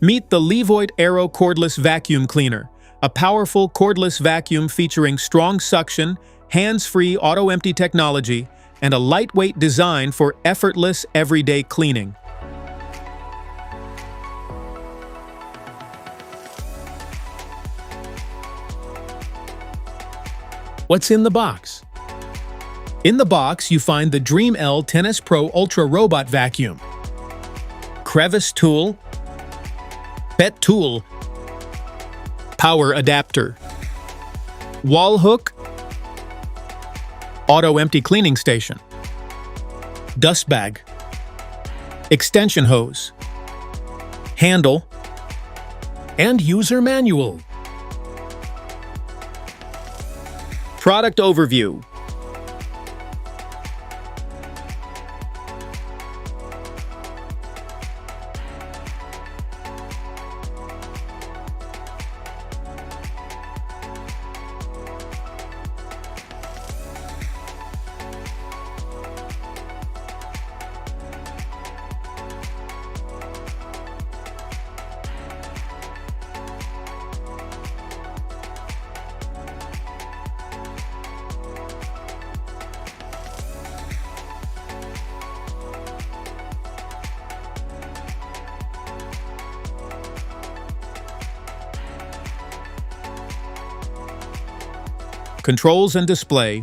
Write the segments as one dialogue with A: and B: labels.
A: Meet the Levoit AERO cordless vacuum cleaner, a powerful cordless vacuum featuring strong suction, hands-free auto-empty technology, and a lightweight design for effortless everyday cleaning. What's in the box? In the box, you find the Dream L 10S Pro Ultra Robot Vacuum, crevice tool, pet tool, power adapter, wall hook, auto-empty cleaning station, dust bag, extension hose, handle, and user manual. Product overview. Controls and display.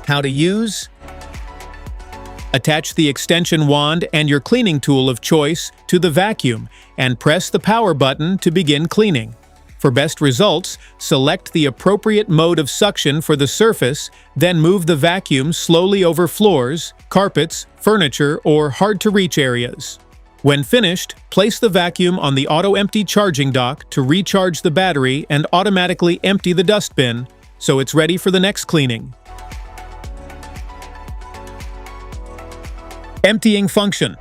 A: How to use. Attach the extension wand and your cleaning tool of choice to the vacuum and press the power button to begin cleaning. For best results, select the appropriate mode of suction for the surface, then move the vacuum slowly over floors, carpets, furniture, or hard-to-reach areas. When finished, place the vacuum on the auto-empty charging dock to recharge the battery and automatically empty the dustbin, so it's ready for the next cleaning. Emptying function.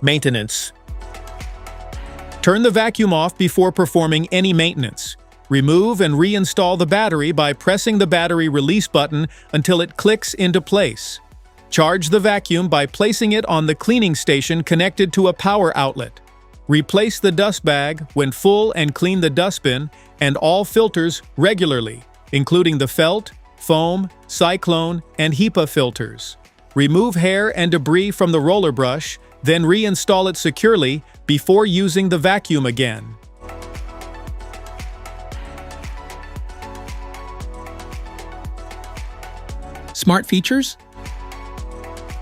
A: Maintenance. Turn the vacuum off before performing any maintenance. Remove and reinstall the battery by pressing the battery release button until it clicks into place. Charge the vacuum by placing it on the cleaning station connected to a power outlet. Replace the dust bag when full and clean the dustbin and all filters regularly, including the felt, foam, cyclone, and HEPA filters. Remove hair and debris from the roller brush, then reinstall it securely before using the vacuum again. Smart features.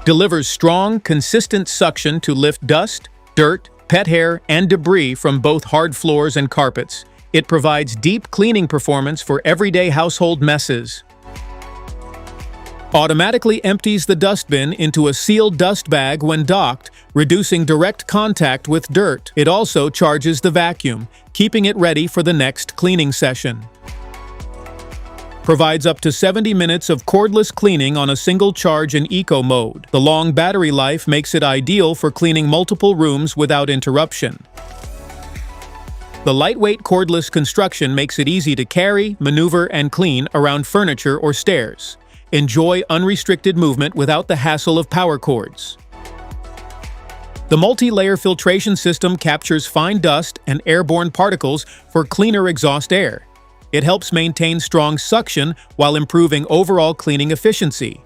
A: Delivers strong, consistent suction to lift dust, dirt, pet hair, and debris from both hard floors and carpets. It provides deep cleaning performance for everyday household messes. Automatically empties the dustbin into a sealed dust bag when docked, reducing direct contact with dirt. It also charges the vacuum, keeping it ready for the next cleaning session. Provides up to 70 minutes of cordless cleaning on a single charge in eco mode. The long battery life makes it ideal for cleaning multiple rooms without interruption. The lightweight cordless construction makes it easy to carry, maneuver, and clean around furniture or stairs. Enjoy unrestricted movement without the hassle of power cords. The multi-layer filtration system captures fine dust and airborne particles for cleaner exhaust air. It helps maintain strong suction while improving overall cleaning efficiency.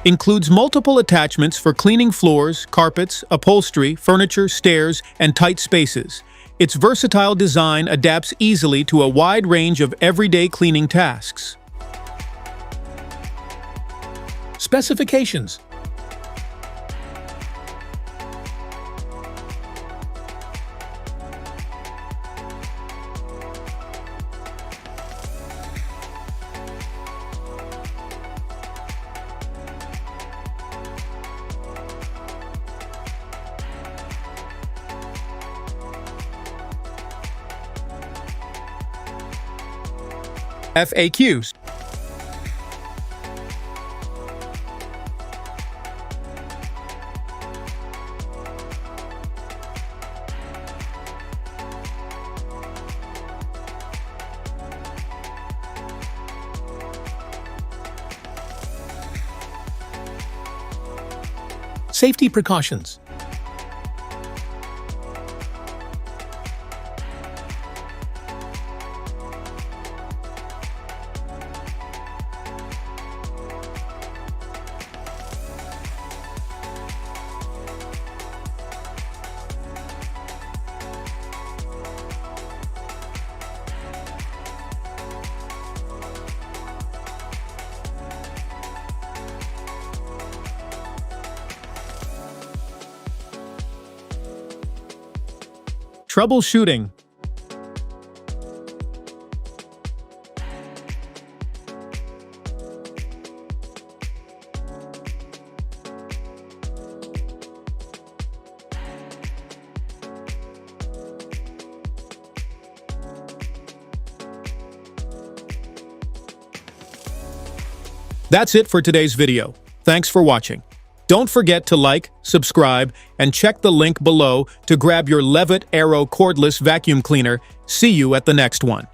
A: Includes multiple attachments for cleaning floors, carpets, upholstery, furniture, stairs, and tight spaces. Its versatile design adapts easily to a wide range of everyday cleaning tasks. Specifications. FAQs. Safety precautions. Troubleshooting. That's it for today's video. Thanks for watching. Don't forget to like, subscribe, and check the link below to grab your Levoit AERO cordless vacuum cleaner. See you at the next one.